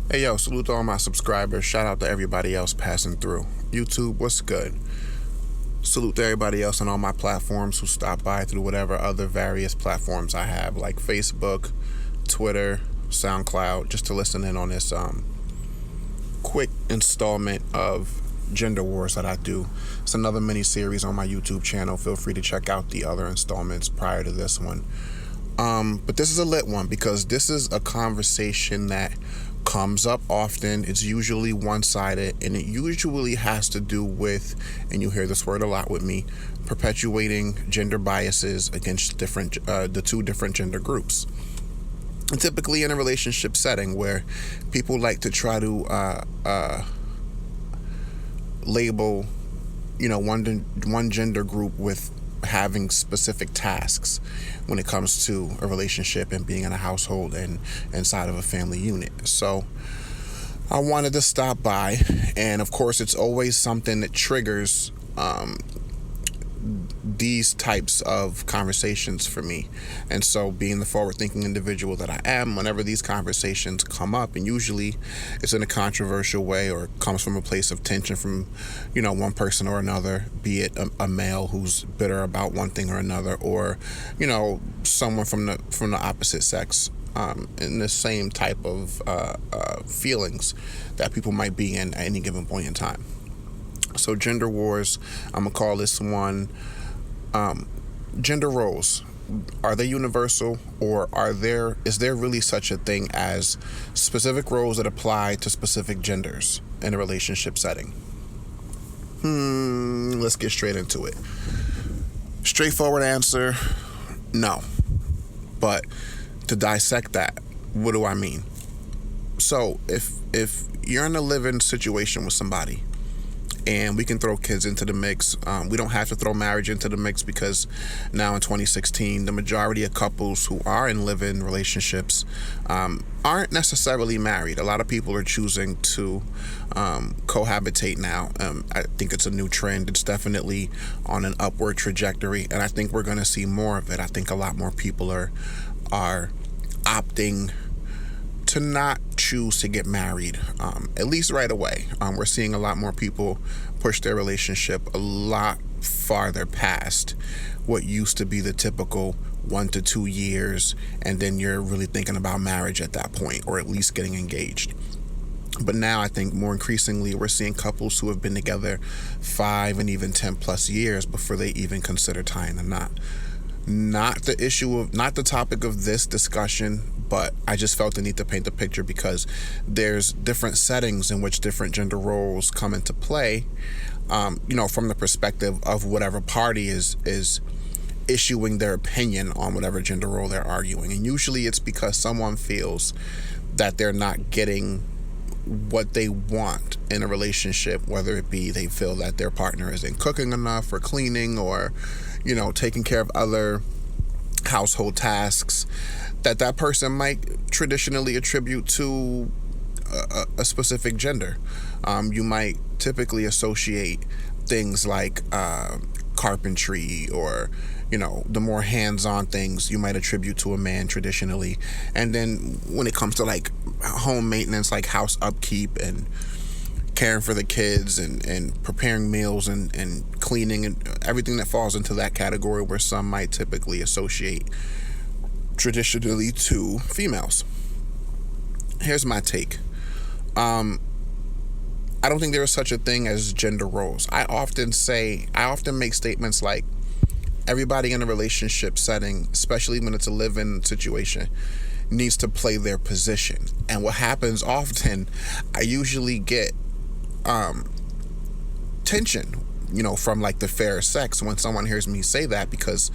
Hey yo, salute to all my subscribers. Shout out to everybody else passing through. YouTube, what's good? Salute to everybody else on all my platforms who stop by through whatever other various platforms I have, like Facebook, Twitter, SoundCloud, just to listen in on this quick installment of Gender Wars that I do. It's another mini series on my YouTube channel. Feel free to check out the other installments prior to this one. But this is a lit one because this is a conversation that comes up often. It's usually one-sided, and it usually has to do with, and you hear this word a lot with me, perpetuating gender biases against the two different gender groups. And typically in a relationship setting where people like to try to label, one gender group with having specific tasks when it comes to a relationship and being in a household and inside of a family unit. So I wanted to stop by, and of course it's always something that triggers these types of conversations for me. And so, being the forward-thinking individual that I am, whenever these conversations come up, and usually it's in a controversial way or comes from a place of tension from one person or another, be it a male who's bitter about one thing or another, or someone from the opposite sex, in the same type of feelings that people might be in at any given point in time. So gender wars, I'm going to call this one gender roles. Are they universal, or is there really such a thing as specific roles that apply to specific genders in a relationship setting? Let's get straight into it. Straightforward answer, no. But to dissect that, what do I mean? So if you're in a living situation with somebody, and we can throw kids into the mix. We don't have to throw marriage into the mix because now in 2016, the majority of couples who are in live-in relationships aren't necessarily married. A lot of people are choosing to cohabitate now. I think it's a new trend. It's definitely on an upward trajectory, and I think we're going to see more of it. I think a lot more people are opting to not choose to get married, at least right away. We're seeing a lot more people push their relationship a lot farther past what used to be the typical 1 to 2 years, and then you're really thinking about marriage at that point, or at least getting engaged. But now I think more increasingly we're seeing couples who have been together 5 and even 10 plus years before they even consider tying the knot. Not the topic of this discussion, but I just felt the need to paint the picture because there's different settings in which different gender roles come into play, from the perspective of whatever party is issuing their opinion on whatever gender role they're arguing. And usually it's because someone feels that they're not getting what they want in a relationship, whether it be they feel that their partner isn't cooking enough or cleaning or taking care of other household tasks that person might traditionally attribute to a specific gender. You might typically associate things like carpentry or the more hands-on things you might attribute to a man traditionally. And then when it comes to like home maintenance, like house upkeep and caring for the kids and preparing meals and cleaning and everything that falls into that category, where some might typically associate traditionally to females. Here's my take. I don't think there is such a thing as gender roles. I often make statements like, everybody in a relationship setting, especially when it's a live-in situation, needs to play their position. And what happens often, I usually get tension, from like the fair sex when someone hears me say that, because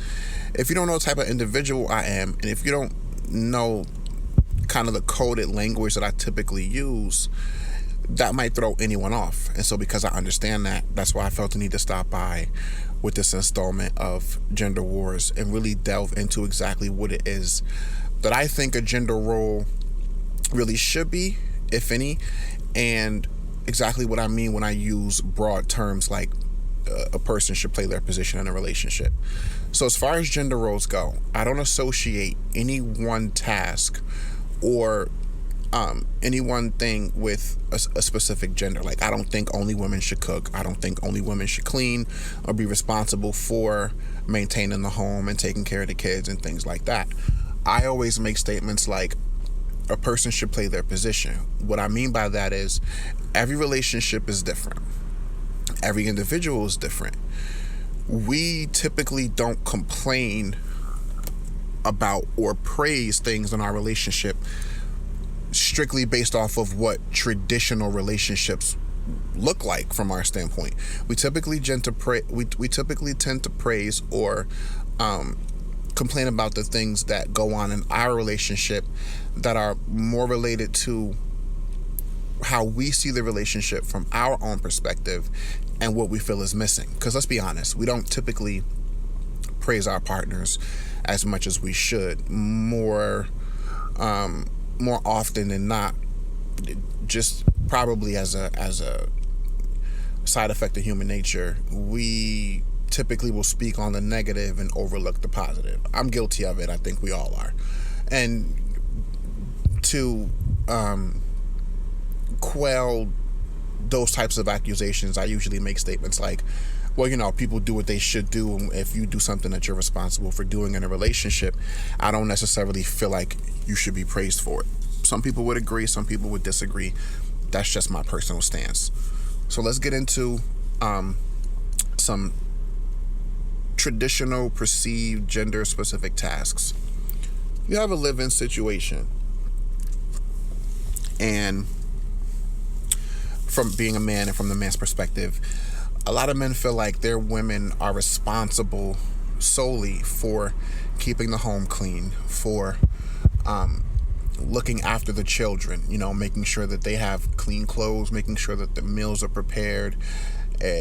if you don't know the type of individual I am, and if you don't know kind of the coded language that I typically use, that might throw anyone off. And so because I understand that, that's why I felt the need to stop by with this installment of Gender Wars and really delve into exactly what it is that I think a gender role really should be, if any, and exactly what I mean when I use broad terms like a person should play their position in a relationship. So as far as gender roles go, I don't associate any one task or any one thing with a specific gender. Like, I don't think only women should cook. I don't think only women should clean or be responsible for maintaining the home and taking care of the kids and things like that. I always make statements like a person should play their position. What I mean by that is every relationship is different. Every individual is different. We typically don't complain about or praise things in our relationship strictly based off of what traditional relationships look like from our standpoint. We typically tend to praise or complain about the things that go on in our relationship that are more related to how we see the relationship from our own perspective and what we feel is missing. Because let's be honest, we don't typically praise our partners as much as we should. More often than not, just probably as a side effect of human nature, we typically will speak on the negative and overlook the positive. I'm guilty of it. I think we all are. And to quell those types of accusations, I usually make statements like, well, people do what they should do, and if you do something that you're responsible for doing in a relationship, I don't necessarily feel like you should be praised for it. Some people would agree, some people would disagree. That's just my personal stance. So let's get into some traditional perceived gender-specific tasks. You have a live-in situation, and from being a man and from the man's perspective, a lot of men feel like their women are responsible solely for keeping the home clean, for looking after the children, making sure that they have clean clothes, making sure that the meals are prepared,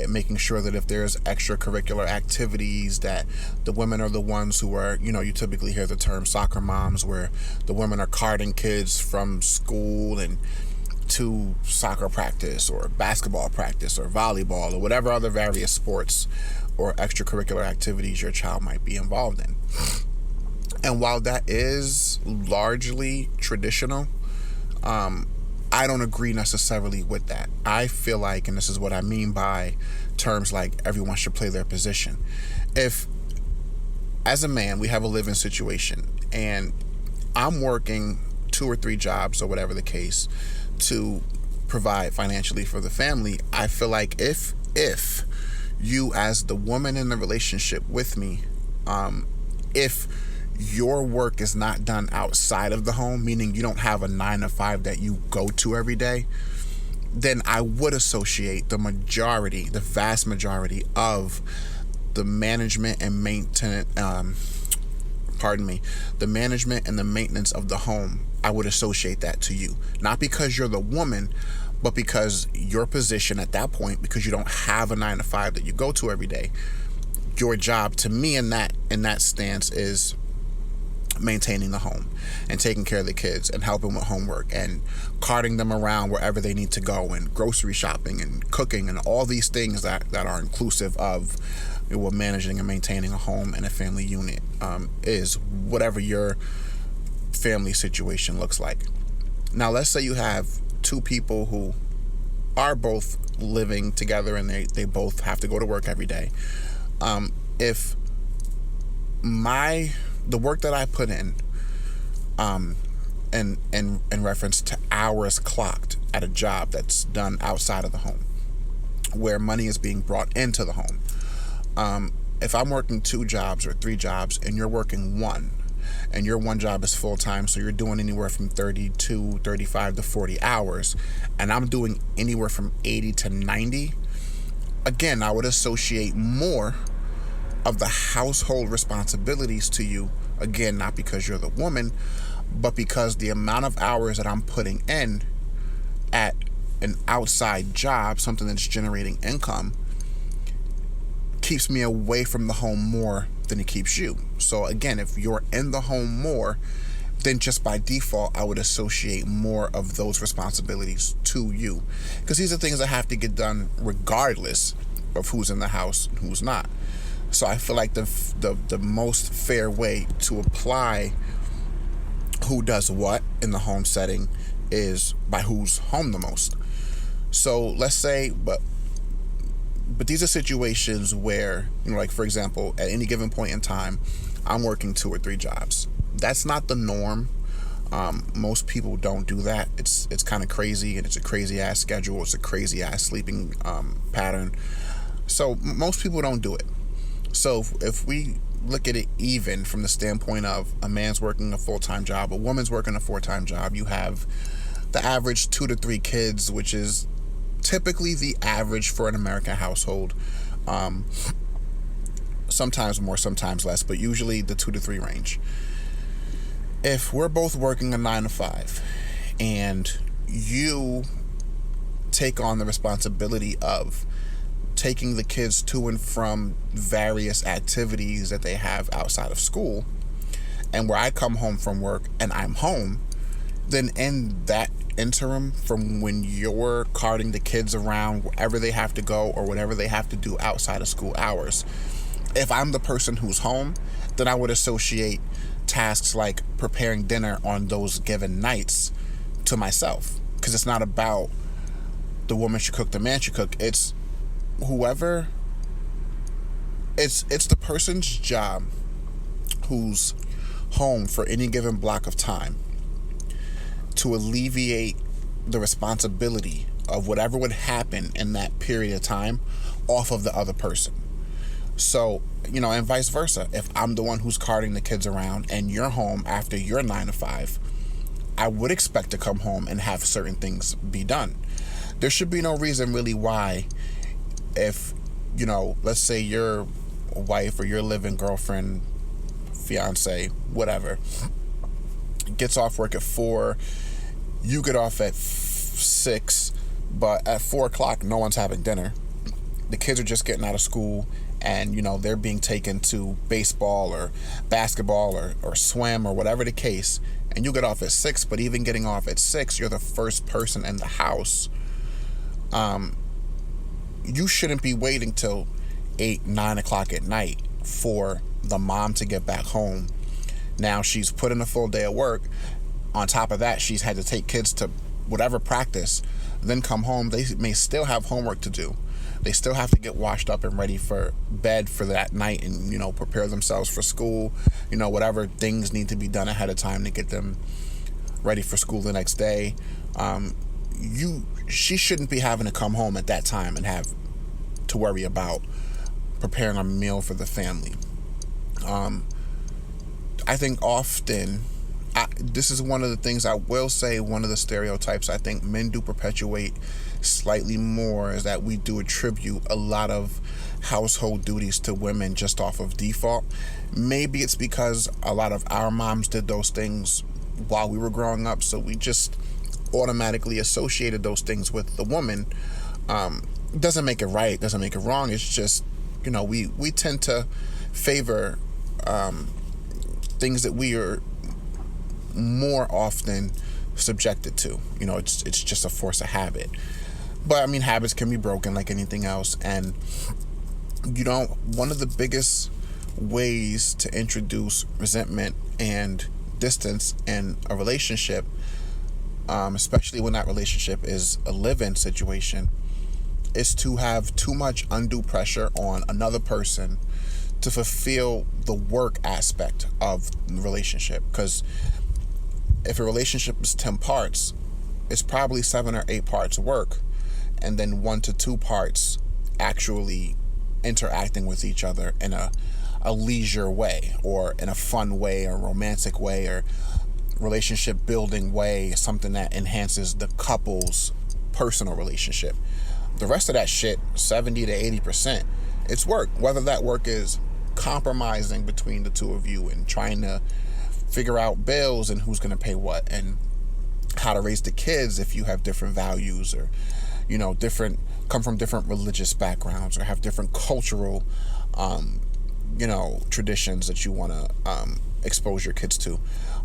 making sure that if there's extracurricular activities, that the women are the ones who are, you typically hear the term soccer moms, where the women are carting kids from school and to soccer practice or basketball practice or volleyball or whatever other various sports or extracurricular activities your child might be involved in. And while that is largely traditional, I don't agree necessarily with that. I feel like, and this is what I mean by terms like everyone should play their position. If, as a man, we have a living situation and I'm working 2 or 3 jobs or whatever the case to provide financially for the family, I feel like if you, as the woman in the relationship with me, if your work is not done outside of the home, meaning you don't have a 9 to 5 that you go to every day, then I would associate the vast majority of the management and maintenance, the management and the maintenance of the home, I would associate that to you. Not because you're the woman, but because your position at that point, because you don't have a 9 to 5 that you go to every day, your job to me in that stance is maintaining the home and taking care of the kids and helping with homework and carting them around wherever they need to go and grocery shopping and cooking and all these things that are inclusive of what managing and maintaining a home and a family unit is, whatever your family situation looks like. Now, let's say you have 2 people who are both living together and they both have to go to work every day. If the work that I put in reference to hours clocked at a job that's done outside of the home, where money is being brought into the home, if I'm working 2 jobs or 3 jobs and you're working 1, and your one job is full-time, so you're doing anywhere from 32, 35 to 40 hours, and I'm doing anywhere from 80 to 90, again, I would associate more of the household responsibilities to you, again, not because you're the woman, but because the amount of hours that I'm putting in at an outside job, something that's generating income, keeps me away from the home more than it keeps you. So again, if you're in the home more, then just by default, I would associate more of those responsibilities to you. Because these are things that have to get done regardless of who's in the house and who's not. So I feel like the most fair way to apply who does what in the home setting is by who's home the most. So let's say, but these are situations where, like for example, at any given point in time, I'm working 2 or 3 jobs. That's not the norm. Most people don't do that. It's kind of crazy, and it's a crazy ass schedule. It's a crazy ass sleeping pattern. So most people don't do it. So if we look at it even from the standpoint of a man's working a full-time job, a woman's working a full-time job, you have the average 2 to 3 kids, which is typically the average for an American household. Sometimes more, sometimes less, but usually the 2 to 3 range. If we're both working a 9 to 5 and you take on the responsibility of taking the kids to and from various activities that they have outside of school, and where I come home from work and I'm home, then in that interim from when you're carting the kids around wherever they have to go or whatever they have to do outside of school hours, if I'm the person who's home, then I would associate tasks like preparing dinner on those given nights to myself, because it's not about the woman should cook, the man should cook. It's whoever, it's the person's job who's home for any given block of time to alleviate the responsibility of whatever would happen in that period of time off of the other person. So, and vice versa. If I'm the one who's carting the kids around and you're home after your 9 to 5, I would expect to come home and have certain things be done. There should be no reason really why, if, let's say your wife or your living girlfriend, fiance, whatever, gets off work at 4, you get off at 6, but at 4 o'clock, no one's having dinner. The kids are just getting out of school, and they're being taken to baseball or basketball or swim or whatever the case, and you get off at 6. But even getting off at 6, you're the first person in the house. You shouldn't be waiting till 8, 9 o'clock at night for the mom to get back home. Now she's put in a full day of work. On top of that, she's had to take kids to whatever practice, then come home. They may still have homework to do. They still have to get washed up and ready for bed for that night and, prepare themselves for school. Whatever things need to be done ahead of time to get them ready for school the next day. She shouldn't be having to come home at that time and have to worry about preparing a meal for the family. I think often, this is one of the things I will say, one of the stereotypes I think men do perpetuate slightly more is that we do attribute a lot of household duties to women just off of default. Maybe it's because a lot of our moms did those things while we were growing up, so we just automatically associated those things with the woman. Doesn't make it right, doesn't make it wrong. It's just, we tend to favor things that we are more often subjected to. It's just a force of habit. But habits can be broken like anything else. And one of the biggest ways to introduce resentment and distance in a relationship, especially when that relationship is a live-in situation, is to have too much undue pressure on another person to fulfill the work aspect of the relationship. Because if a relationship is 10 parts, it's probably 7 or 8 parts work, and then 1 to 2 parts actually interacting with each other in a leisure way, or in a fun way, or romantic way, or relationship building way, something that enhances the couple's personal relationship. The rest of that shit, 70 to 80%, it's work. Whether that work is compromising between the two of you and trying to figure out bills and who's going to pay what, and how to raise the kids if you have different values, or come from different religious backgrounds, or have different cultural traditions that you want to expose your kids to,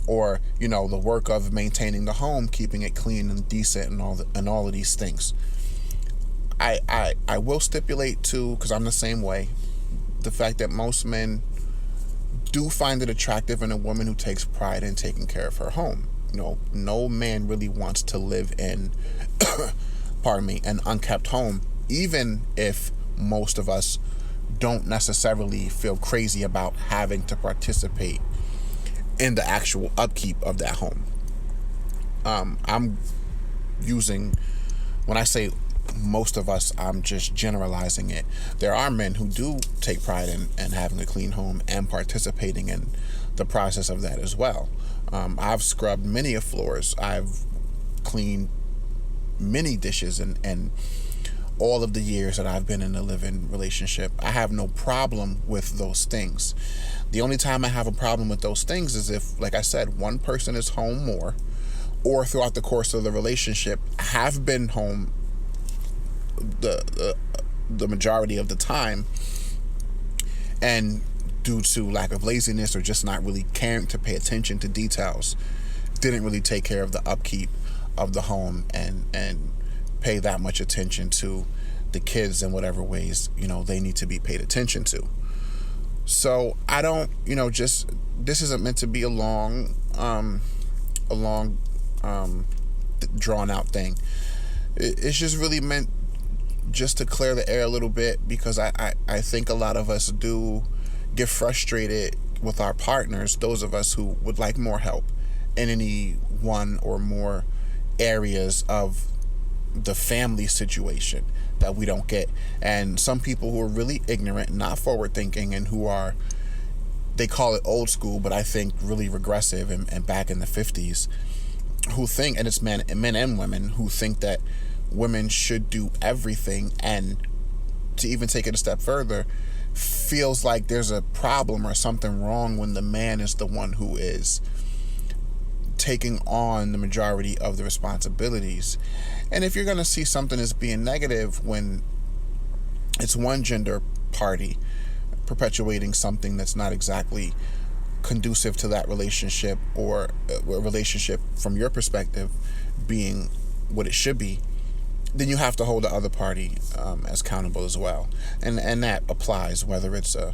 or the work of maintaining the home, keeping it clean and decent, and all of these things. I will stipulate too, because I'm the same way, the fact that most men do find it attractive in a woman who takes pride in taking care of her home. no man really wants to live in, pardon me, an unkept home, even if most of us don't necessarily feel crazy about having to participate in the actual upkeep of that home. I'm using, when I say most of us, I'm just generalizing it. There are men who do take pride in having a clean home and participating in the process of that as well. I've scrubbed many of floors. I've cleaned many dishes, and all of the years that I've been in a living relationship, I have no problem with those things. The only time I have a problem with those things is if, like I said, one person is home more, or throughout the course of the relationship have been home the majority of the time, and due to lack of laziness or just not really caring to pay attention to details, didn't really take care of the upkeep of the home and pay that much attention to the kids in whatever ways they need to be paid attention to. So I don't, just, this isn't meant to be a long drawn out thing. It's just really meant just to clear the air a little bit, because I think a lot of us do get frustrated with our partners, those of us who would like more help in any one or more areas of the family situation that we don't get. And some people who are really ignorant, not forward thinking, and who are, they call it old school, but I think really regressive and back in the 50s, who think, and it's men and women, who think that women should do everything, and to even take it a step further, feels like there's a problem or something wrong when the man is the one who is taking on the majority of the responsibilities. And if you're going to see something as being negative when it's one gender party perpetuating something that's not exactly conducive to that relationship, or a relationship from your perspective being what it should be, then you have to hold the other party as accountable as well. And that applies whether it's a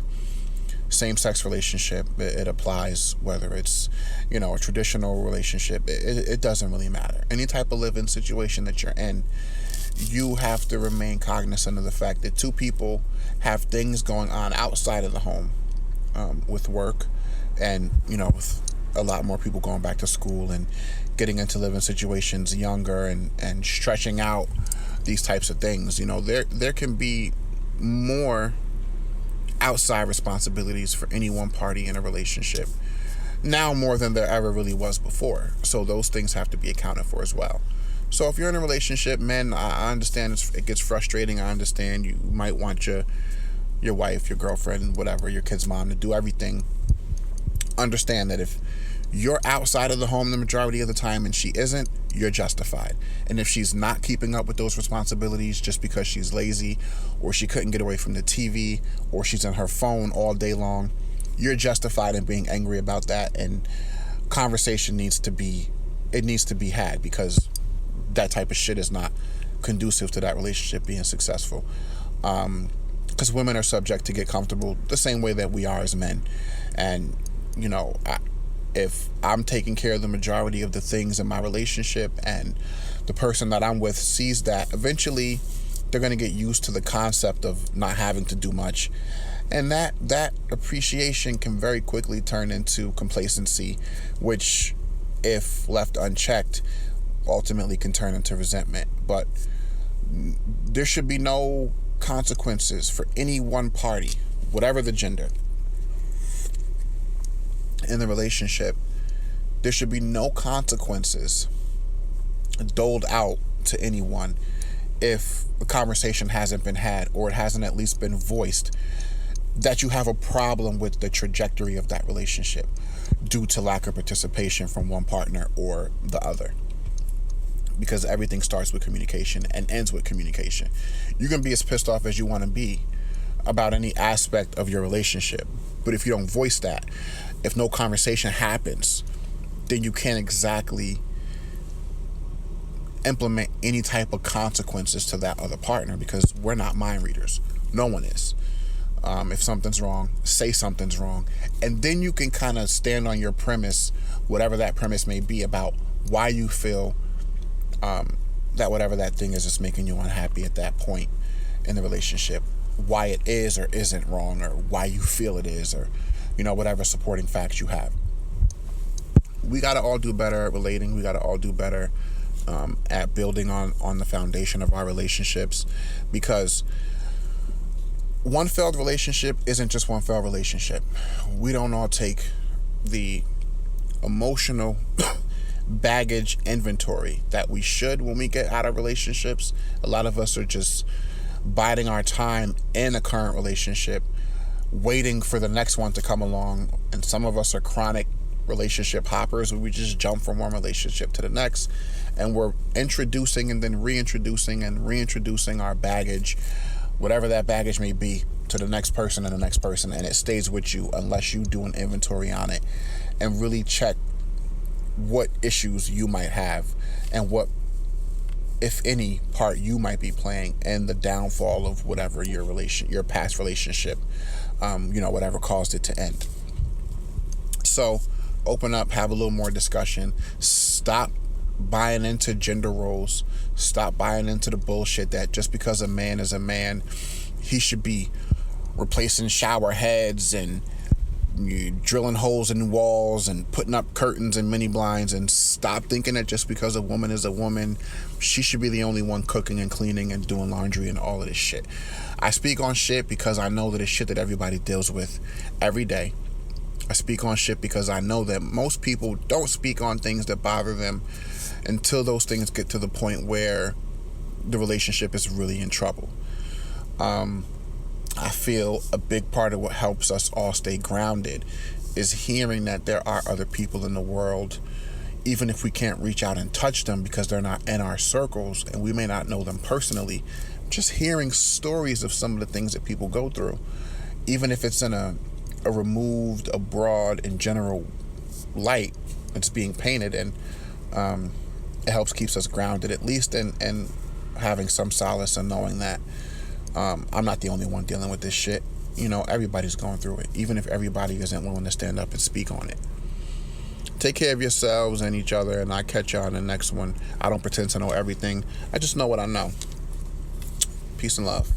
same-sex relationship. It applies whether it's, a traditional relationship. It doesn't really matter. Any type of living situation that you're in, you have to remain cognizant of the fact that two people have things going on outside of the home, with work, and, with a lot more people going back to school and getting into living situations younger, and stretching out these types of things. There can be more outside responsibilities for any one party in a relationship now, more than there ever really was before. So those things have to be accounted for as well. So if you're in a relationship, men, I understand it gets frustrating. I understand you might want your wife, your girlfriend, whatever, your kid's mom to do everything. Understand that if you're outside of the home the majority of the time and she isn't, you're justified. And if she's not keeping up with those responsibilities just because she's lazy, or she couldn't get away from the TV, or she's on her phone all day long, you're justified in being angry about that. And conversation needs to be had, because that type of shit is not conducive to that relationship being successful. Because women are subject to get comfortable the same way that we are as men. And if I'm taking care of the majority of the things in my relationship, and the person that I'm with sees that, eventually they're going to get used to the concept of not having to do much. And that appreciation can very quickly turn into complacency, which, if left unchecked, ultimately can turn into resentment. But there should be no consequences for any one party, whatever the gender, in the relationship. There should be no consequences doled out to anyone if the conversation hasn't been had, or it hasn't at least been voiced, that you have a problem with the trajectory of that relationship due to lack of participation from one partner or the other. Because everything starts with communication and ends with communication. You can be as pissed off as you want to be about any aspect of your relationship, but if you don't voice that, if no conversation happens, then you can't exactly implement any type of consequences to that other partner, because we're not mind readers. No one is. If something's wrong, say something's wrong, and then you can kind of stand on your premise, whatever that premise may be, about why you feel that whatever that thing is making you unhappy at that point in the relationship, why it is or isn't wrong, or why you feel it is, or whatever supporting facts you have. We got to all do better at relating. We got to all do better at building on the foundation of our relationships, because one failed relationship isn't just one failed relationship. We don't all take the emotional baggage inventory that we should when we get out of relationships. A lot of us are just biding our time in a current relationship, waiting for the next one to come along. And some of us are chronic relationship hoppers, where we just jump from one relationship to the next, and we're introducing and then reintroducing our baggage, whatever that baggage may be, to the next person and the next person, and it stays with you unless you do an inventory on it and really check what issues you might have and what, if any, part you might be playing in the downfall of whatever your past relationship, whatever caused it to end. So open up, have a little more discussion. Stop buying into gender roles. Stop buying into the bullshit that just because a man is a man, he should be replacing shower heads and drilling holes in walls and putting up curtains and mini blinds. And stop thinking that just because a woman is a woman, she should be the only one cooking and cleaning and doing laundry and all of this shit. I speak on shit because I know that it's shit that everybody deals with every day. I speak on shit because I know that most people don't speak on things that bother them until those things get to the point where the relationship is really in trouble. I feel a big part of what helps us all stay grounded is hearing that there are other people in the world, even if we can't reach out and touch them because they're not in our circles and we may not know them personally. Just hearing stories of some of the things that people go through, even if it's in a removed, a broad and general light it's being painted, and it helps keeps us grounded, at least in having some solace in knowing that I'm not the only one dealing with this shit. Everybody's going through it, even if everybody isn't willing to stand up and speak on it. Take care of yourselves and each other, and I'll catch y'all in the next one. I don't pretend to know everything. I just know what I know. Peace and love.